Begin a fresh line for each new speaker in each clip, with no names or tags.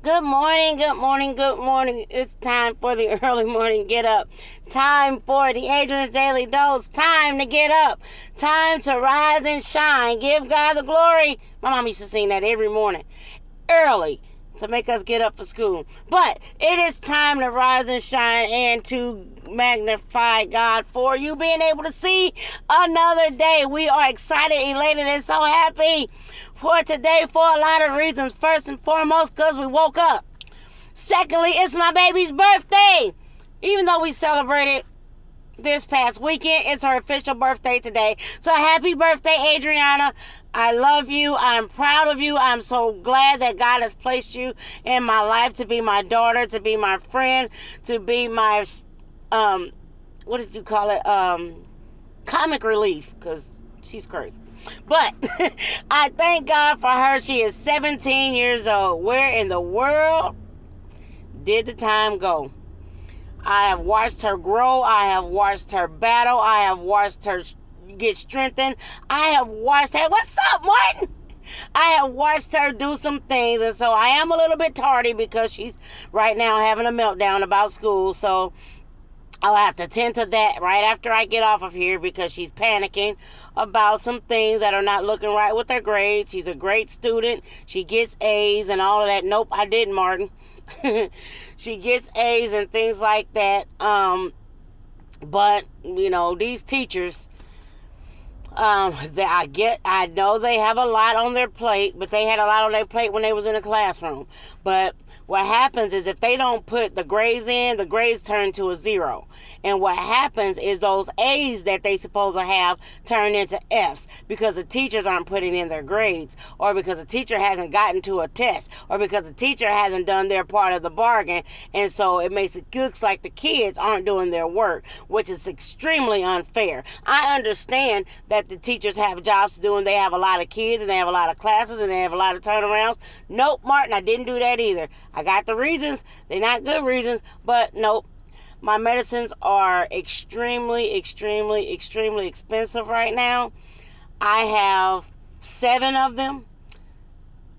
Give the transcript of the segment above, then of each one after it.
Good morning, good morning, good morning. It's time for the early morning get up. Time for the Adrian's Daily Dose. Time to get up. Time to rise and shine. Give God the glory. My mom used to sing that every morning. Early. To make us get up for school. But it is time to rise and shine and to magnify God for you being able to see another day. We are excited, elated, and so happy for today for a lot of reasons. First and foremost, because we woke up. Secondly, it's my baby's birthday. Even though we celebrated this past weekend, it's her official birthday today. So happy birthday, Adriana. I love you. I'm proud of you. I'm so glad that God has placed you in my life to be my daughter, to be my friend, to be my, what did you call it? Comic relief, because she's crazy. But I thank God for her. She is 17 years old. Where in the world did the time go? I have watched her grow. I have watched her battle. I have watched her get strengthened. I have watched her. What's up, Martin? I have watched her do some things, and so I am a little bit tardy because she's right now having a meltdown about school. So I'll have to tend to that right after I get off of here because she's panicking about some things that are not looking right with her grades. She's a great student. She gets A's and all of that. Nope, I didn't, Martin. She gets A's and things like that. But these teachers, I know they have a lot on their plate, but they had a lot on their plate when they was in the classroom. But what happens is if they don't put the grades in, the grades turn to a 0. And what happens is those A's that they supposed to have turn into F's because the teachers aren't putting in their grades, or because the teacher hasn't gotten to a test, or because the teacher hasn't done their part of the bargain. And so it makes it looks like the kids aren't doing their work, which is extremely unfair. I understand that the teachers have jobs to do and they have a lot of kids and they have a lot of classes and they have a lot of turnarounds. Nope, Martin, I didn't do that either. I got the reasons. They're not good reasons, but nope. My medicines are extremely, extremely, extremely expensive right now. I have 7 of them.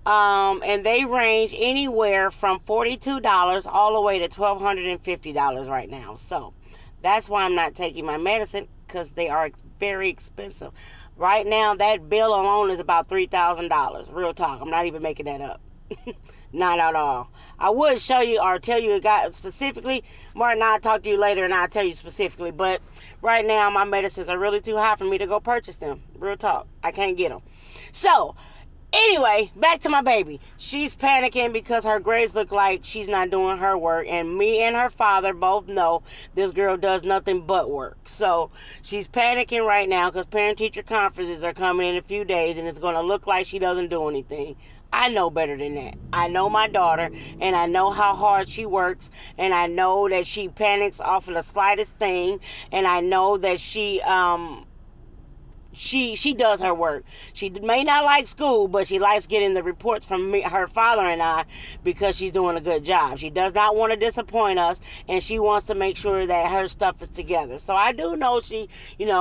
And they range anywhere from $42 all the way to $1,250 right now. So that's why I'm not taking my medicine, because they are very expensive. Right now, that bill alone is about $3,000. Real talk. I'm not even making that up. Not at all. I would show you or tell you specifically. Martin, I'll talk to you later and I'll tell you specifically. But right now, my medicines are really too high for me to go purchase them. Real talk. I can't get them. So, anyway, back to my baby. She's panicking because her grades look like she's not doing her work. And me and her father both know this girl does nothing but work. So she's panicking right now because parent-teacher conferences are coming in a few days. And it's going to look like she doesn't do anything. I know better than that. I know my daughter, and I know how hard she works, and I know that she panics off of the slightest thing, and I know that she does her work. She may not like school, but she likes getting the reports from her father and I, because she's doing a good job. She does not want to disappoint us, and she wants to make sure that her stuff is together. So I do know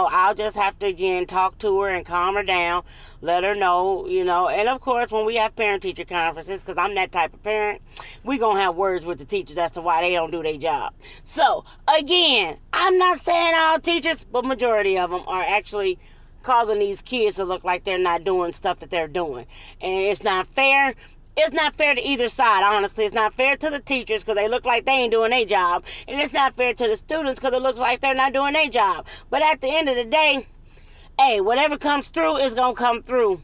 I'll just have to again talk to her and calm her down, let her know, and of course when we have parent-teacher conferences, because I'm that type of parent, we're going to have words with the teachers as to why they don't do their job. So again, I'm not saying all teachers, but majority of them are actually causing these kids to look like they're not doing stuff that they're doing. And it's not fair. It's not fair to either side, honestly. It's not fair to the teachers because they look like they ain't doing their job. And it's not fair to the students because it looks like they're not doing their job. But at the end of the day, hey, whatever comes through is going to come through.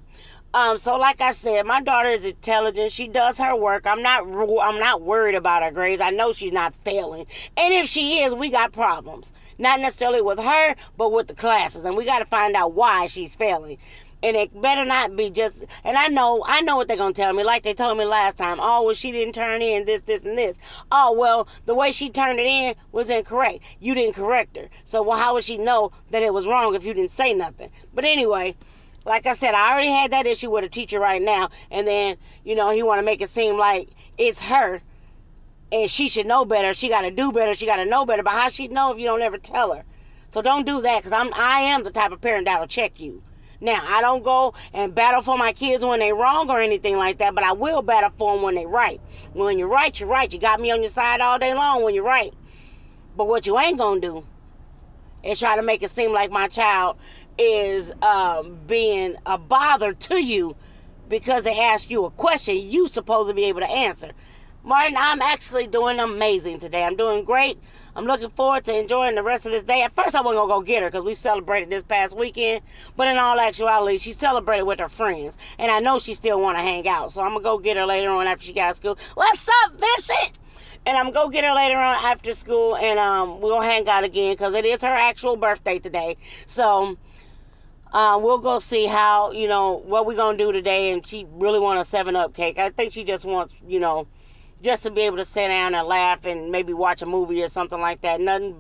So like I said, my daughter is intelligent. She does her work. I'm not worried about her grades. I know she's not failing. And if she is, we got problems. Not necessarily with her, but with the classes. And we got to find out why she's failing. And it better not be just, and I know what they're going to tell me, like they told me last time. Oh, well, she didn't turn in this, and this. Oh, well, the way she turned it in was incorrect. You didn't correct her. So, well, how would she know that it was wrong if you didn't say nothing? But anyway, like I said, I already had that issue with a teacher right now. And then, he want to make it seem like it's her. And she should know better. She got to do better. She got to know better. But how she know if you don't ever tell her? So don't do that, because I am the type of parent that'll check you. Now, I don't go and battle for my kids when they wrong or anything like that, but I will battle for them when they right. When you're right, you're right. You got me on your side all day long when you're right. But what you ain't gonna do is try to make it seem like my child is being a bother to you because they ask you a question you supposed to be able to answer. Martin, I'm actually doing amazing today. I'm doing great. I'm looking forward to enjoying the rest of this day. At first, I wasn't going to go get her because we celebrated this past weekend. But in all actuality, she celebrated with her friends. And I know she still want to hang out. So I'm going to go get her later on after she got out of school. What's up, Vincent? And I'm going to go get her later on after school. And we'll hang out again because it is her actual birthday today. So we'll go see how, what we're going to do today. And she really wants a 7-Up cake. I think she just wants, just to be able to sit down and laugh and maybe watch a movie or something like that. Nothing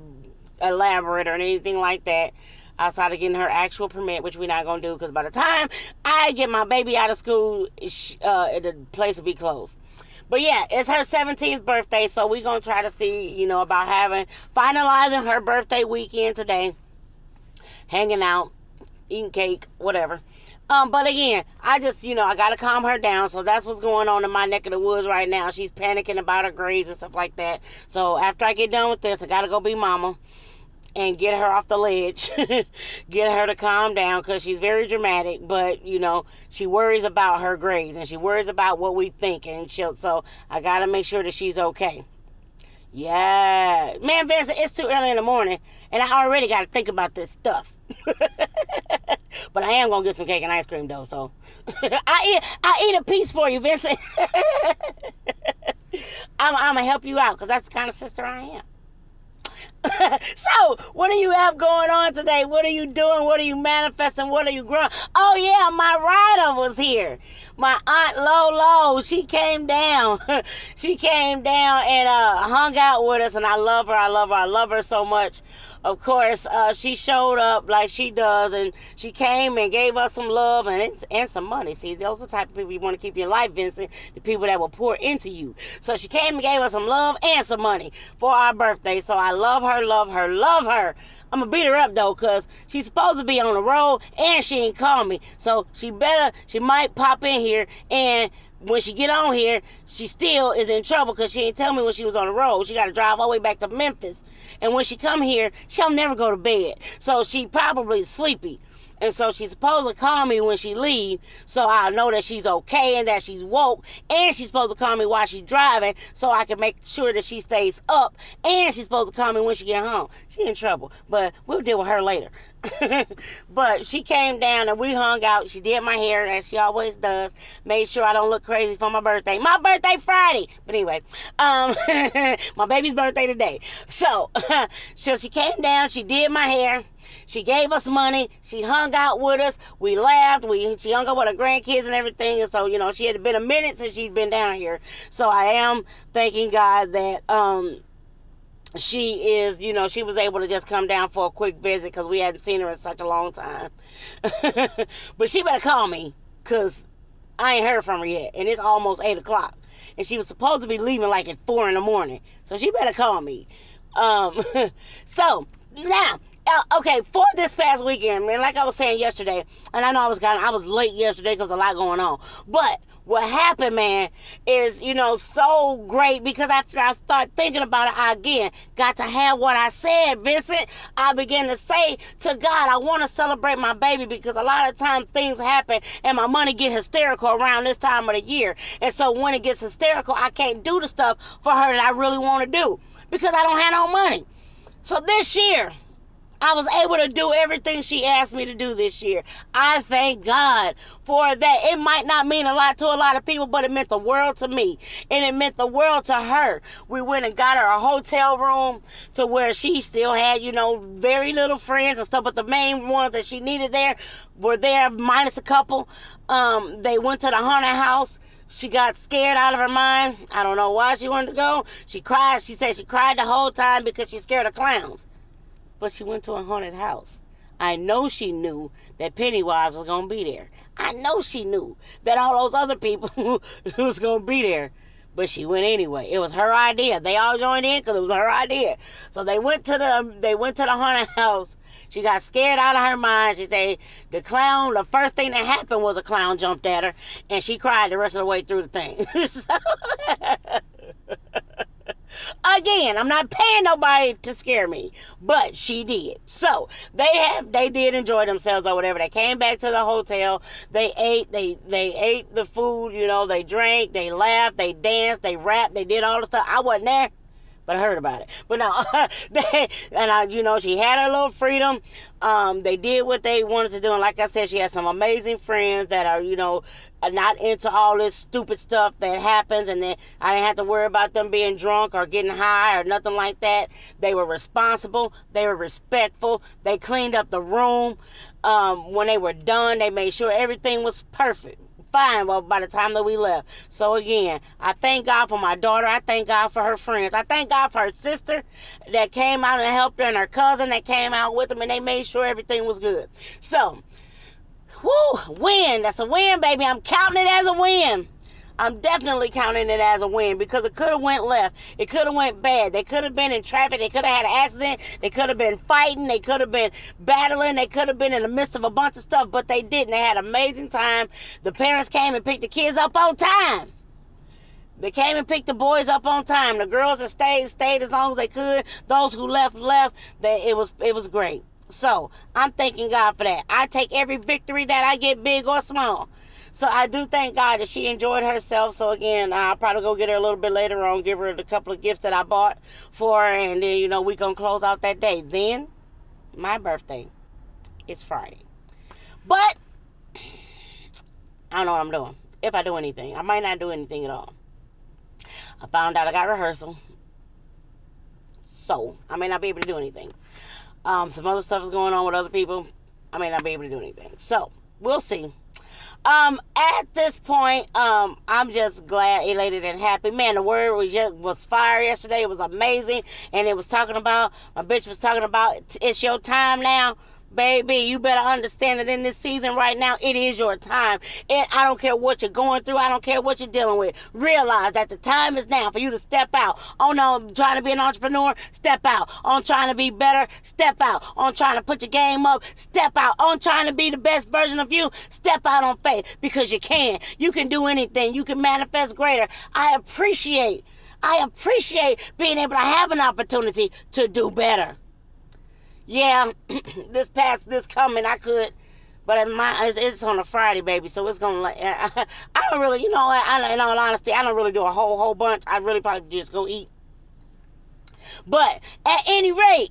elaborate or anything like that outside of getting her actual permit, which we're not going to do because by the time I get my baby out of school, the place will be closed. But yeah, it's her 17th birthday, so we're going to try to see, about finalizing her birthday weekend today, hanging out, eating cake, whatever. But again, I just, I got to calm her down. So that's what's going on in my neck of the woods right now. She's panicking about her grades and stuff like that. So after I get done with this, I got to go be mama and get her off the ledge. Get her to calm down because she's very dramatic. But, she worries about her grades and she worries about what we think. And so I got to make sure that she's okay. Yeah. Man, Vincent, it's too early in the morning. And I already got to think about this stuff. But I am gonna get some cake and ice cream though, so I eat a piece for you, Vincent. I'm gonna help you out because that's the kind of sister I am. So, what do you have going on today? What are you doing? What are you manifesting? What are you growing? Oh yeah, my rider was here. My Aunt Lolo, she came down. She came down and hung out with us, and I love her. I love her. I love her so much. Of course, she showed up like she does, and she came and gave us some love and some money. See, those are the type of people you want to keep in your life, Vincent, the people that will pour into you. So she came and gave us some love and some money for our birthday. So I love her, love her, love her. I'm going to beat her up, though, because she's supposed to be on the road, and she ain't called me. So she might pop in here, and when she get on here, she still is in trouble because she ain't tell me when she was on the road. She got to drive all the way back to Memphis. And when she come here, she'll never go to bed. So she probably sleepy. And so she's supposed to call me when she leave, so I'll know that she's okay and that she's woke. And she's supposed to call me while she's driving, so I can make sure that she stays up. And she's supposed to call me when she get home. She in trouble, but we'll deal with her later. But she came down and we hung out. She did my hair as she always does. Made sure I don't look crazy for my birthday. My birthday Friday. But anyway, my baby's birthday today. So she came down. She did my hair. She gave us money. She hung out with us. We laughed. She hung out with her grandkids and everything. And so, she had been a minute since she'd been down here. So I am thanking God that she is, she was able to just come down for a quick visit because we hadn't seen her in such a long time. But she better call me because I ain't heard from her yet. And it's almost 8 o'clock. And she was supposed to be leaving like at 4 in the morning. So she better call me. So, now, okay, for this past weekend, man, like I was saying yesterday, and I know I was late yesterday because a lot going on. But what happened, man, is, so great because after I start thinking about it, I again got to have what I said, Vincent. I began to say to God, I want to celebrate my baby because a lot of times things happen and my money get hysterical around this time of the year. And so when it gets hysterical, I can't do the stuff for her that I really want to do because I don't have no money. So this year, I was able to do everything she asked me to do this year. I thank God for that. It might not mean a lot to a lot of people, but it meant the world to me. And it meant the world to her. We went and got her a hotel room to where she still had, very little friends and stuff. But the main ones that she needed there were there, minus a couple. They went to the haunted house. She got scared out of her mind. I don't know why she wanted to go. She cried. She said she cried the whole time because she's scared of clowns. But she went to a haunted house. I know she knew that Pennywise was going to be there. I know she knew that all those other people was going to be there. But she went anyway. It was her idea. They all joined in because it was her idea. So they went to the haunted house. She got scared out of her mind. She said the first thing that happened was a clown jumped at her, and she cried the rest of the way through the thing. Again, I'm not paying nobody to scare me, but she did. So they did enjoy themselves or whatever. They came back to the hotel. They ate. They ate the food. They drank. They laughed. They danced. They rapped. They did all the stuff. I wasn't there, but I heard about it. But no, she had her little freedom. They did what they wanted to do, and like I said, she had some amazing friends that are not into all this stupid stuff that happens, and then I didn't have to worry about them being drunk or getting high or nothing like that. They were responsible. They were respectful. They cleaned up the room. When they were done, they made sure everything was perfect. Fine, well, by the time that we left. So again, I thank God for my daughter. I thank God for her friends. I thank God for her sister that came out and helped her, and her cousin that came out with them, and they made sure everything was good. So, win. That's a win, baby. I'm counting it as a win. I'm definitely counting it as a win, because it could have went left. It could have went bad. They could have been in traffic. They could have had an accident. They could have been fighting. They could have been battling. They could have been in the midst of a bunch of stuff, but they didn't. They had an amazing time. The parents came and picked the kids up on time. They came and picked the boys up on time. The girls that stayed as long as they could. Those who left. It was great. So I'm thanking God for that. I take every victory that I get, big or small. So I do thank God that she enjoyed herself. So again, I'll probably go get her a little bit later on, give her the couple of gifts that I bought for her, and then, we gonna close out that day. Then, my birthday, it's Friday. But, I don't know what I'm doing. If I do anything. I might not do anything at all. I found out I got rehearsal. So, I may not be able to do anything. Some other stuff is going on with other people. I may not be able to do anything. So, we'll see. At this point, I'm just glad, elated, and happy. Man, the word was fire yesterday. It was amazing. And my bitch was talking about, it's your time now. Baby, you better understand that in this season right now, it is your time. And I don't care what you're going through. I don't care what you're dealing with. Realize that the time is now for you to step out. On trying to be an entrepreneur, step out. On trying to be better, step out. On trying to put your game up, step out. On trying to be the best version of you, step out on faith. Because you can. You can do anything. You can manifest greater. I appreciate being able to have an opportunity to do better. Yeah, this coming, I could, but it's on a Friday, baby, so it's gonna, I don't really, in all honesty, I don't really do a whole bunch. I really probably just go eat. But at any rate,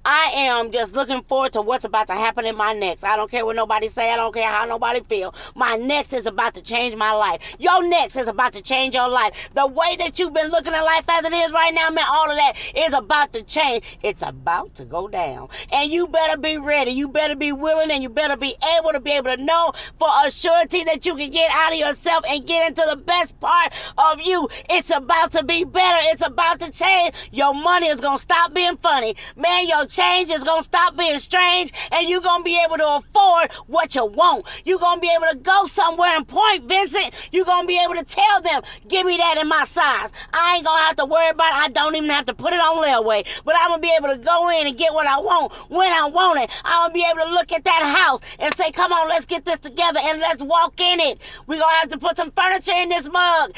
I am just looking forward to what's about to happen in my next. I don't care what nobody say. I don't care how nobody feel. My next is about to change my life. Your next is about to change your life. The way that you've been looking at life as it is right now, man, all of that is about to change. It's about to go down. And you better be ready. You better be willing, and you better be able to know for a surety that you can get out of yourself and get into the best part of you. It's about to be better. It's about to change. Your money is going to stop being funny. Man, your change is going to stop being strange, and you're going to be able to afford what you want. You're going to be able to go somewhere and point, Vincent. You're going to be able to tell them, give me that in my size. I ain't going to have to worry about it. I don't even have to put it on layaway, but I'm going to be able to go in and get what I want when I want it. I'm going to be able to look at that house and say, come on, let's get this together and let's walk in it. We're going to have to put some furniture in this mug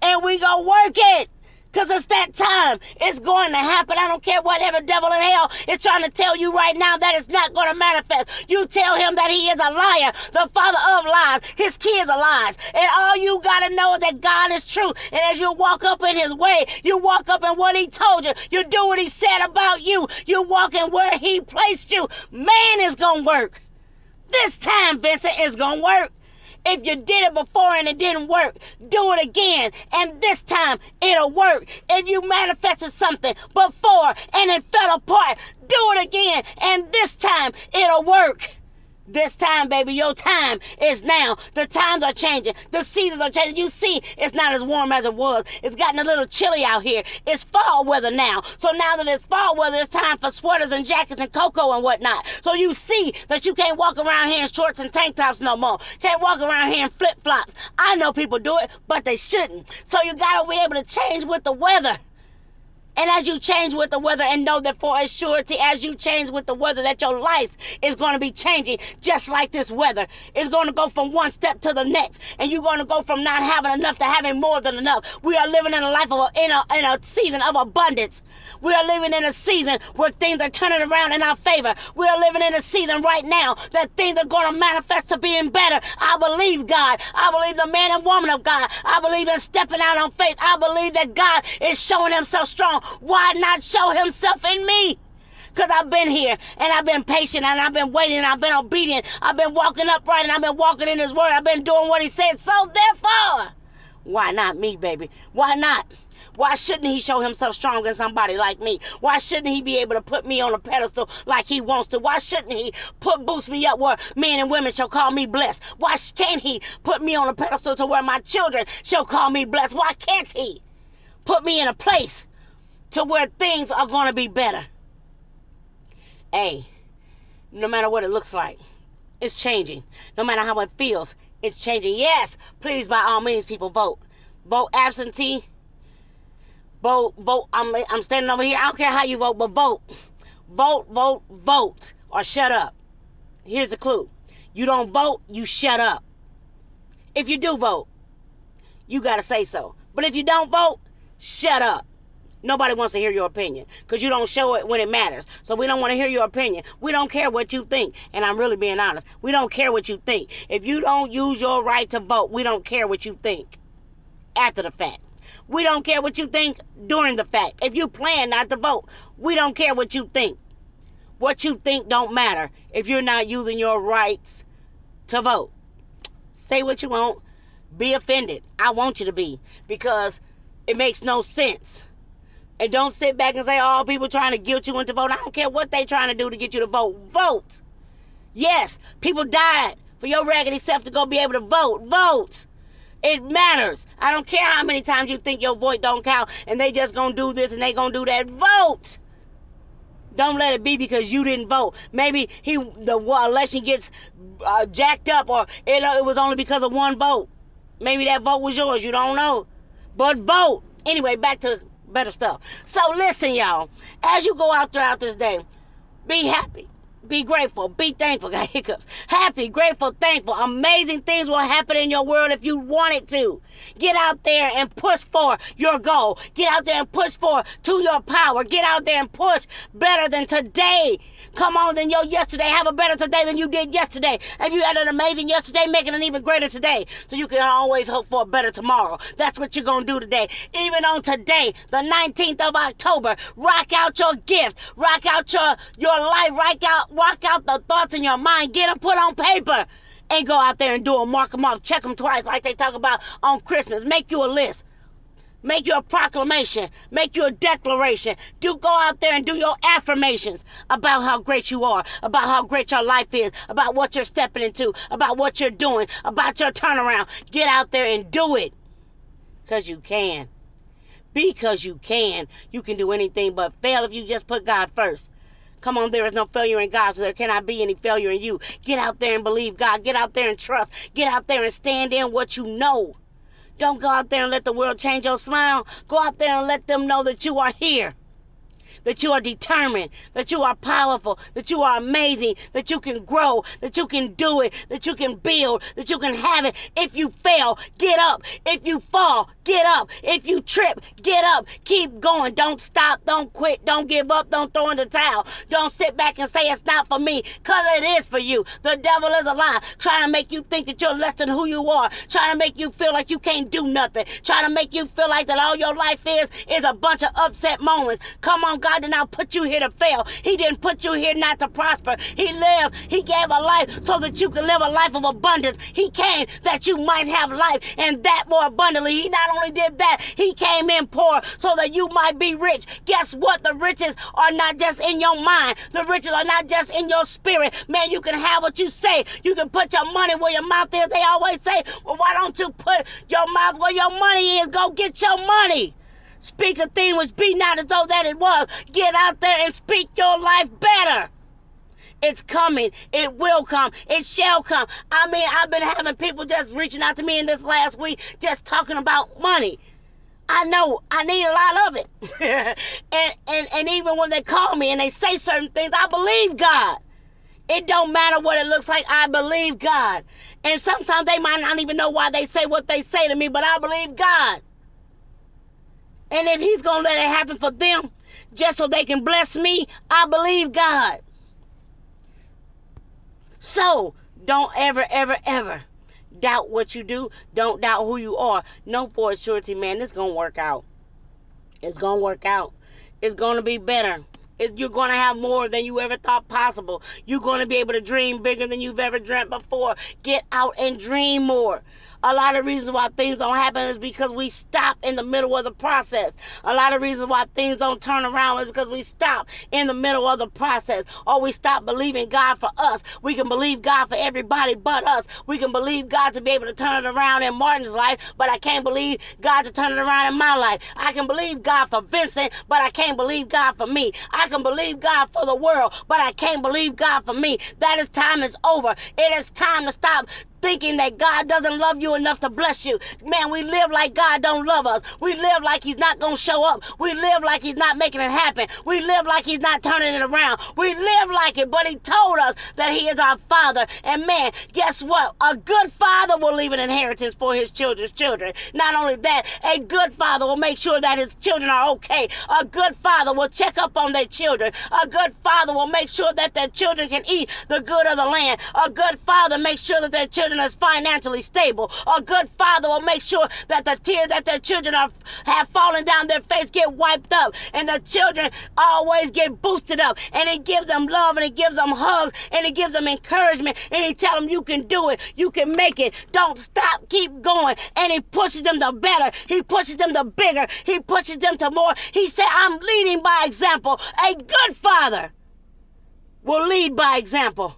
and we going to work it. Because it's that time. It's going to happen. I don't care whatever devil in hell is trying to tell you right now that it's not going to manifest. You tell him that he is a liar, the father of lies. His kids are lies. And all you got to know is that God is true. And as you walk up in his way, you walk up in what he told you. You do what he said about you. You walk in where he placed you. Man, it's going to work. This time, Vincent, is going to work. If you did it before and it didn't work, do it again, and this time it'll work. If you manifested something before and it fell apart, do it again, and this time it'll work. This time, baby, your time is now. The times are changing. The seasons are changing. You see, it's not as warm as it was. It's gotten a little chilly out here. It's fall weather now. So now that it's fall weather, it's time for sweaters and jackets and cocoa and whatnot. So you see that you can't walk around here in shorts and tank tops no more. Can't walk around here in flip-flops. I know people do it, but they shouldn't. So you got to be able to change with the weather. And as you change with the weather, and know that for a surety, as you change with the weather, that your life is going to be changing just like this weather. It's going to go from one step to the next, and you're going to go from not having enough to having more than enough. We are living in a life of in a season of abundance. We are living in a season where things are turning around in our favor. We are living in a season right now that things are going to manifest to being better. I believe God. I believe the man and woman of God. I believe in stepping out on faith. I believe that God is showing himself strong. Why not show himself in me? Because I've been here, and I've been patient, and I've been waiting, and I've been obedient. I've been walking upright, and I've been walking in his word. I've been doing what he said. So therefore, why not me, baby? Why not? Why shouldn't he show himself strong in somebody like me? Why shouldn't he be able to put me on a pedestal like he wants to? Why shouldn't he boost me up where men and women shall call me blessed? Why can't he put me on a pedestal to where my children shall call me blessed? Why can't he put me in a place to where things are going to be better? Hey, no matter what it looks like, it's changing. No matter how it feels, it's changing. Yes, please, by all means, people, vote. Vote absentee. Vote. I'm standing over here. I don't care how you vote, but vote. Vote, or shut up. Here's the clue. You don't vote, you shut up. If you do vote, you got to say so. But if you don't vote, shut up. Nobody wants to hear your opinion because you don't show it when it matters. So we don't want to hear your opinion. We don't care what you think. And I'm really being honest. We don't care what you think. If you don't use your right to vote, we don't care what you think after the fact. We don't care what you think during the fact. If you plan not to vote, we don't care what you think. What you think don't matter if you're not using your rights to vote. Say what you want. Be offended. I want you to be, because it makes no sense. And don't sit back and say, oh, people trying to guilt you into vote. I don't care what they trying to do to get you to vote. Vote. Yes, people died for your raggedy self to go be able to vote. Vote. It matters. I don't care how many times you think your voice don't count and they just gonna do this and they gonna do that. Vote. Don't let it be because you didn't vote. Maybe the election gets jacked up, or it was only because of one vote. Maybe that vote was yours. You don't know. But vote. Anyway, back to better stuff. So listen, y'all. As you go out throughout this day, be happy. Be grateful. Be thankful. Got hiccups. Happy, grateful, thankful. Amazing things will happen in your world if you want it to. Get out there and push for your goal. Get out there and push for to your power. Get out there and push better than today. Come on, than your yesterday. Have a better today than you did yesterday. If you had an amazing yesterday, make it an even greater today. So you can always hope for a better tomorrow. That's what you're going to do today. Even on today, the 19th of October, rock out your gift. Rock out your life. Rock out the thoughts in your mind. Get them put on paper. And go out there and do them. Mark them off. Check them twice like they talk about on Christmas. Make you a list. Make your proclamation. Make your declaration. Go out there and do your affirmations about how great you are, about how great your life is, about what you're stepping into, about what you're doing, about your turnaround. Get out there and do it. Because you can. Because you can. You can do anything but fail if you just put God first. Come on, there is no failure in God, so there cannot be any failure in you. Get out there and believe God. Get out there and trust. Get out there and stand in what you know. Don't go out there and let the world change your smile. Go out there and let them know that you are here. That you are determined, that you are powerful, that you are amazing, that you can grow, that you can do it, that you can build, that you can have it. If you fail, get up. If you fall, get up. If you trip, get up. Keep going. Don't stop. Don't quit. Don't give up. Don't throw in the towel. Don't sit back and say it's not for me, because it is for you. The devil is a lie, trying to make you think that you're less than who you are, trying to make you feel like you can't do nothing, trying to make you feel like that all your life is a bunch of upset moments. Come on, God did not put you here to fail. He didn't put you here not to prosper. He gave a life so that you can live a life of abundance. He came that you might have life, and that more abundantly. He not only did that, he came in poor so that you might be rich. Guess what? The riches are not just in your mind. The riches are not just in your spirit. Man, you can have what you say. You can put your money where your mouth is. They always say, well, why don't you put your mouth where your money is? Go get your money. Speak a thing which be not as though that it was. Get out there and speak your life better. It's coming. It will come. It shall come. I mean, I've been having people just reaching out to me in this last week just talking about money. I know I need a lot of it. and even when they call me and they say certain things, I believe God. It don't matter what it looks like. I believe God. And sometimes they might not even know why they say what they say to me, but I believe God. And if he's going to let it happen for them just so they can bless me, I believe God. So don't ever, ever, ever doubt what you do. Don't doubt who you are. Know for a surety, man, it's going to work out. It's going to work out. It's going to be better. You're going to have more than you ever thought possible. You're going to be able to dream bigger than you've ever dreamt before. Get out and dream more. A lot of reasons why things don't happen is because we stop in the middle of the process. A lot of reasons why things don't turn around is because we stop in the middle of the process. Or we stop believing God for us. We can believe God for everybody but us. We can believe God to be able to turn it around in Martin's life, but I can't believe God to turn it around in my life. I can believe God for Vincent, but I can't believe God for me. I can believe God for the world, but I can't believe God for me. That is time is over. It is time to stop thinking that God doesn't love you enough to bless you. Man, we live like God don't love us. We live like he's not going to show up. We live like he's not making it happen. We live like he's not turning it around. We live like it, but he told us that he is our father. And man, guess what? A good father will leave an inheritance for his children's children. Not only that, a good father will make sure that his children are okay. A good father will check up on their children. A good father will make sure that their children can eat the good of the land. A good father makes sure that their children is financially stable. A good father will make sure that the tears that their children have fallen down their face get wiped up, and the children always get boosted up, and he gives them love, and he gives them hugs, and he gives them encouragement, and he tells them you can do it, you can make it, don't stop, keep going, and he pushes them to better, he pushes them to bigger, he pushes them to more. He said, I'm leading by example. A good father will lead by example.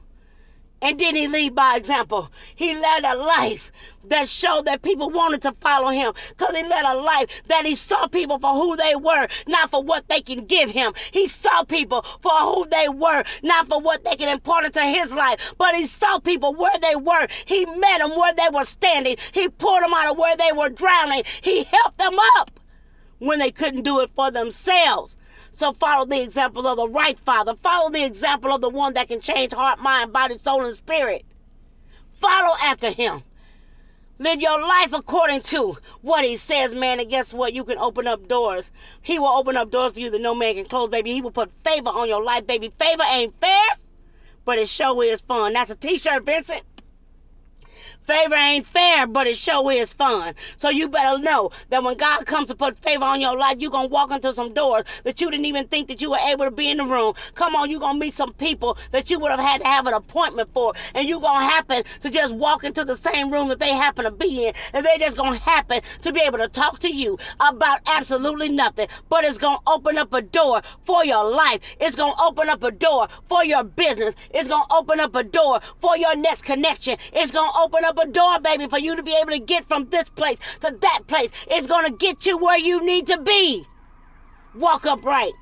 And didn't he lead by example? He led a life that showed that people wanted to follow him, because he led a life that he saw people for who they were, not for what they can give him. He saw people for who they were, not for what they can impart into his life, but he saw people where they were. He met them where they were standing. He pulled them out of where they were drowning. He helped them up when they couldn't do it for themselves. So follow the examples of the right father. Follow the example of the one that can change heart, mind, body, soul, and spirit. Follow after him. Live your life according to what he says, man. And guess what? You can open up doors. He will open up doors for you that no man can close, baby. He will put favor on your life, baby. Favor ain't fair, but it sure is fun. That's a t-shirt, Vincent. Favor ain't fair, but it sure is fun. So you better know that when God comes to put favor on your life, you're going to walk into some doors that you didn't even think that you were able to be in the room. Come on, you're going to meet some people that you would have had to have an appointment for. And you're going to happen to just walk into the same room that they happen to be in. And they're just going to happen to be able to talk to you about absolutely nothing. But it's going to open up a door for your life. It's going to open up a door for your business. It's going to open up a door for your next connection. It's going to open up a door, baby, for you to be able to get from this place to that place. It's going to get you where you need to be. Walk upright.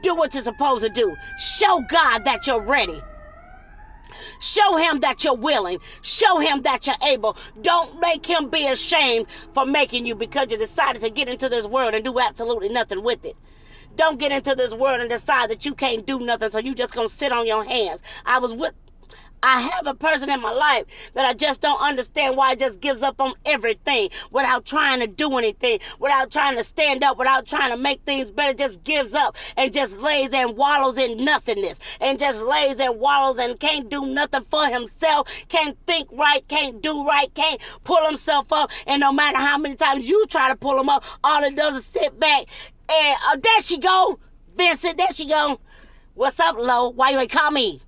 Do what you're supposed to do. Show God that you're ready. Show him that you're willing. Show him that you're able. Don't make him be ashamed for making you because you decided to get into this world and do absolutely nothing with it. Don't get into this world and decide that you can't do nothing, so you just going to sit on your hands. I have a person in my life that I just don't understand why it just gives up on everything without trying to do anything, without trying to stand up, without trying to make things better. Just gives up and just lays and wallows in nothingness and just lays and wallows and can't do nothing for himself, can't think right, can't do right, can't pull himself up. And no matter how many times you try to pull him up, all it does is sit back and there she go, Vincent, there she go. What's up, Lo? Why you ain't call me?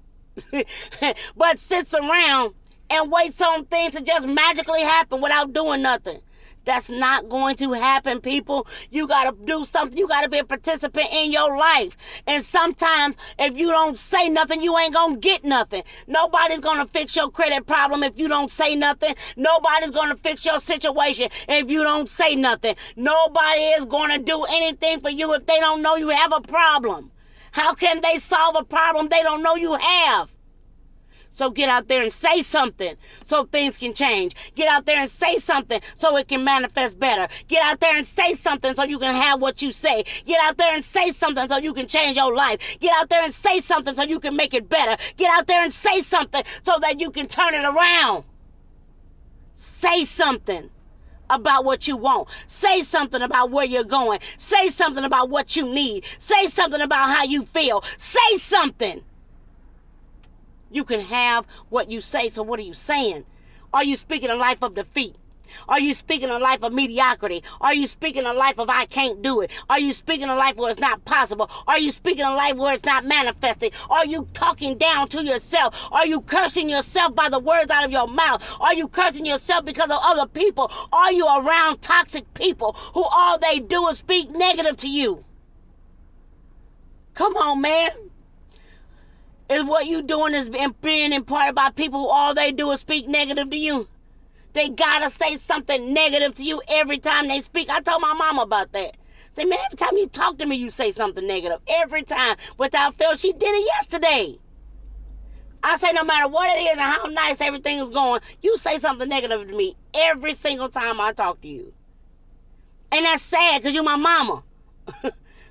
But sits around and waits on things to just magically happen without doing nothing. That's not going to happen, people. You got to do something. You got to be a participant in your life. And sometimes if you don't say nothing, you ain't going to get nothing. Nobody's going to fix your credit problem if you don't say nothing. Nobody's going to fix your situation if you don't say nothing. Nobody is going to do anything for you if they don't know you have a problem. How can they solve a problem they don't know you have? So get out there and say something so things can change. Get out there and say something so it can manifest better. Get out there and say something so you can have what you say. Get out there and say something so you can change your life. Get out there and say something so you can make it better. Get out there and say something so that you can turn it around. Say something about what you want. Say something about where you're going. Say something about what you need. Say something about how you feel. Say something. You can have what you say. So what are you saying? Are you speaking a life of defeat? Are you speaking a life of mediocrity? Are you speaking a life of I can't do it? Are you speaking a life where it's not possible? Are you speaking a life where it's not manifesting? Are you talking down to yourself? Are you cursing yourself by the words out of your mouth? Are you cursing yourself because of other people? Are you around toxic people who all they do is speak negative to you? Come on, man. Is what you doing is being imparted by people who all they do is speak negative to you? They gotta say something negative to you every time they speak. I told my mama about that. Say, man, every time you talk to me, you say something negative. Every time. Without fail, she did it yesterday. I say, no matter what it is and how nice everything is going, you say something negative to me every single time I talk to you. And that's sad because you're my mama.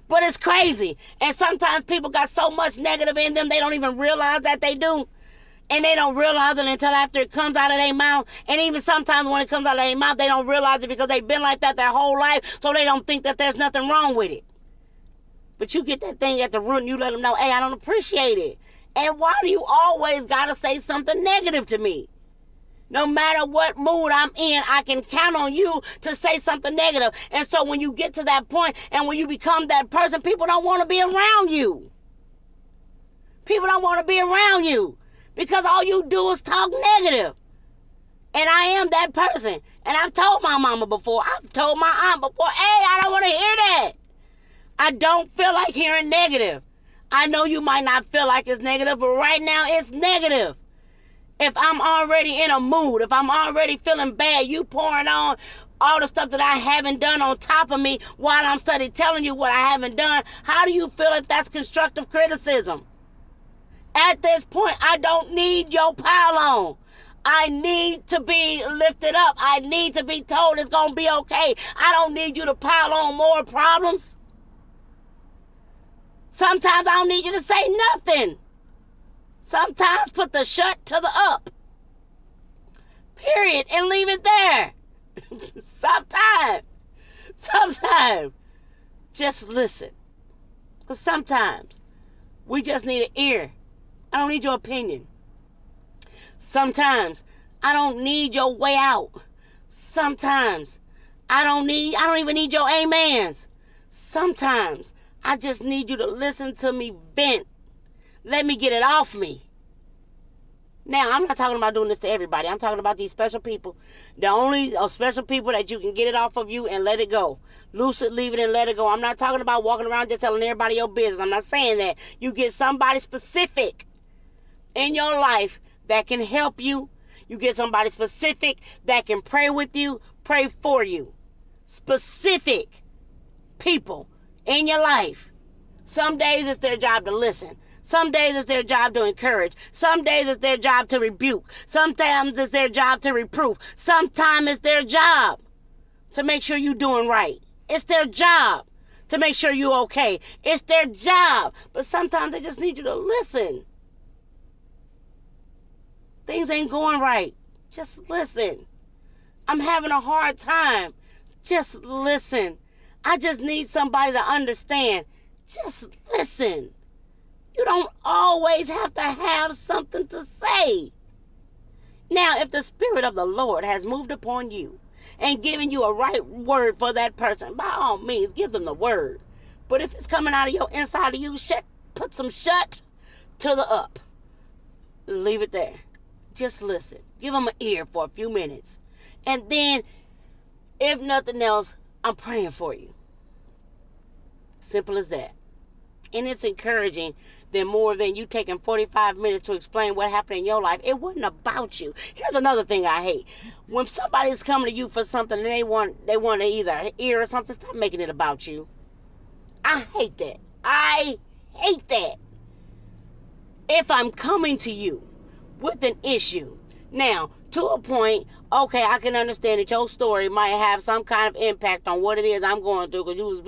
But it's crazy. And sometimes people got so much negative in them, they don't even realize that they do. And they don't realize it until after it comes out of their mouth. And even sometimes when it comes out of their mouth, they don't realize it because they've been like that their whole life. So they don't think that there's nothing wrong with it. But you get that thing at the root and you let them know, hey, I don't appreciate it. And why do you always got to say something negative to me? No matter what mood I'm in, I can count on you to say something negative. And so when you get to that point and when you become that person, people don't want to be around you. People don't want to be around you. Because all you do is talk negative. And I am that person. And I've told my mama before. I've told my aunt before, hey, I don't want to hear that. I don't feel like hearing negative. I know you might not feel like it's negative, but right now it's negative. If I'm already in a mood, if I'm already feeling bad, you pouring on all the stuff that I haven't done on top of me while I'm studying telling you what I haven't done, how do you feel if that's constructive criticism? At this point, I don't need your pile on. I need to be lifted up. I need to be told it's going to be okay. I don't need you to pile on more problems. Sometimes I don't need you to say nothing. Sometimes put the shut to the up. Period. And leave it there. Sometimes. Just listen. Because sometimes we just need an ear. I don't need your opinion. Sometimes I don't need your way out. Sometimes I don't even need your amens. Sometimes I just need you to listen to me vent. Let me get it off me. Now, I'm not talking about doing this to everybody. I'm talking about these special people. The only special people that you can get it off of you and let it go. Loose it, leave it, and let it go. I'm not talking about walking around just telling everybody your business. I'm not saying that. You get somebody specific in your life that can help you. You get somebody specific that can pray with you, pray for you. Specific people in your life. Some days it's their job to listen. Some days it's their job to encourage. Some days it's their job to rebuke. Sometimes it's their job to reprove. Sometimes it's their job to make sure you're doing right. It's their job to make sure you're okay. It's their job. But sometimes they just need you to listen. Things ain't going right. Just listen. I'm having a hard time. Just listen. I just need somebody to understand. Just listen. You don't always have to have something to say. Now, if the Spirit of the Lord has moved upon you and given you a right word for that person, by all means, give them the word. But if it's coming out of your inside of you, put some shut to the up. Leave it there. Just listen. Give them an ear for a few minutes. And then, if nothing else, I'm praying for you. Simple as that. And it's encouraging than more than you taking 45 minutes to explain what happened in your life. It wasn't about you. Here's another thing I hate. When somebody's coming to you for something and they want to either hear or something, stop making it about you. I hate that. I hate that. If I'm coming to you with an issue. Now, to a point, okay, I can understand that your story might have some kind of impact on what it is I'm going through, because you was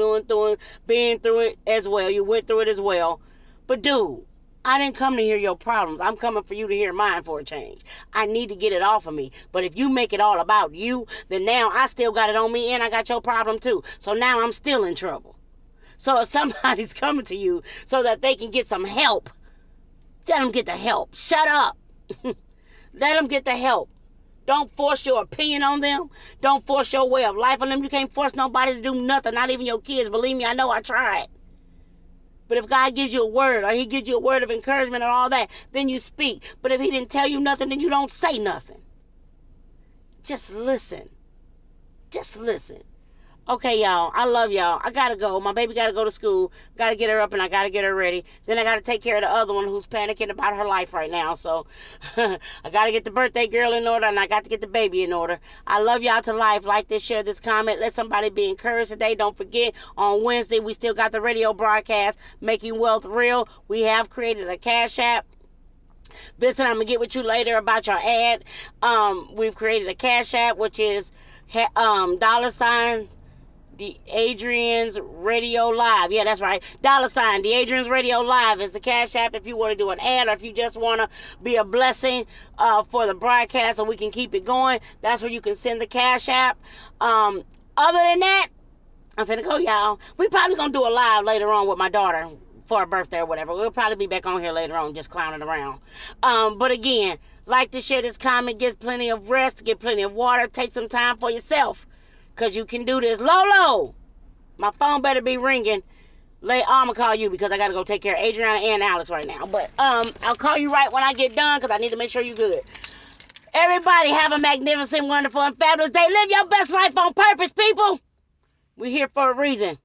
being through it as well. You went through it as well. But dude, I didn't come to hear your problems. I'm coming for you to hear mine for a change. I need to get it off of me. But if you make it all about you, then now I still got it on me and I got your problem too. So now I'm still in trouble. So if somebody's coming to you so that they can get some help, let them get the help. Shut up. Let them get the help. Don't force your opinion on them. Don't force your way of life on them. You can't force nobody to do nothing, not even your kids. Believe me, I know, I tried. But if God gives you a word, or he gives you a word of encouragement and all that, then you speak. But if he didn't tell you nothing, then you don't say nothing. Just listen. Just listen. Okay, y'all, I love y'all. I gotta go. My baby gotta go to school. Gotta get her up and I gotta get her ready. Then I gotta take care of the other one who's panicking about her life right now. So I gotta get the birthday girl in order and I got to get the baby in order. I love y'all to life. Like this, share this, comment. Let somebody be encouraged today. Don't forget, on Wednesday, we still got the radio broadcast, Making Wealth Real. We have created a Cash App. Vincent, I'm gonna get with you later about your ad. We've created a Cash App, which is $ The Adrian's Radio Live. Yeah, that's right. $ The Adrian's Radio Live is the Cash App if you want to do an ad, or if you just want to be a blessing for the broadcast so we can keep it going. That's where you can send the Cash App. Other than that, I'm finna go, y'all. We probably gonna do a live later on with my daughter for her birthday or whatever. We'll probably be back on here later on just clowning around. But again, like to share this, comment, get plenty of rest, get plenty of water, take some time for yourself. Because you can do this. Lolo, my phone better be ringing. I'm going to call you because I got to go take care of Adriana and Alex right now. But I'll call you right when I get done because I need to make sure you're good. Everybody have a magnificent, wonderful, and fabulous day. Live your best life on purpose, people. We're here for a reason.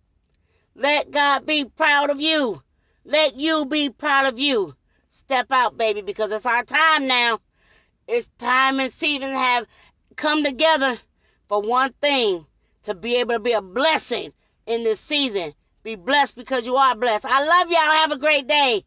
Let God be proud of you. Let you be proud of you. Step out, baby, because it's our time now. It's time and season have come together for one thing, to be able to be a blessing in this season. Be blessed because you are blessed. I love y'all. Have a great day.